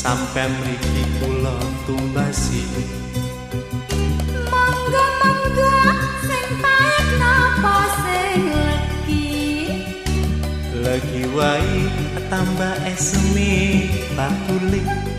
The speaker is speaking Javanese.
sampai mriki kula tumbasi. Mangga-mangga sing pahit napa sing legi wae tambah esme bakulik.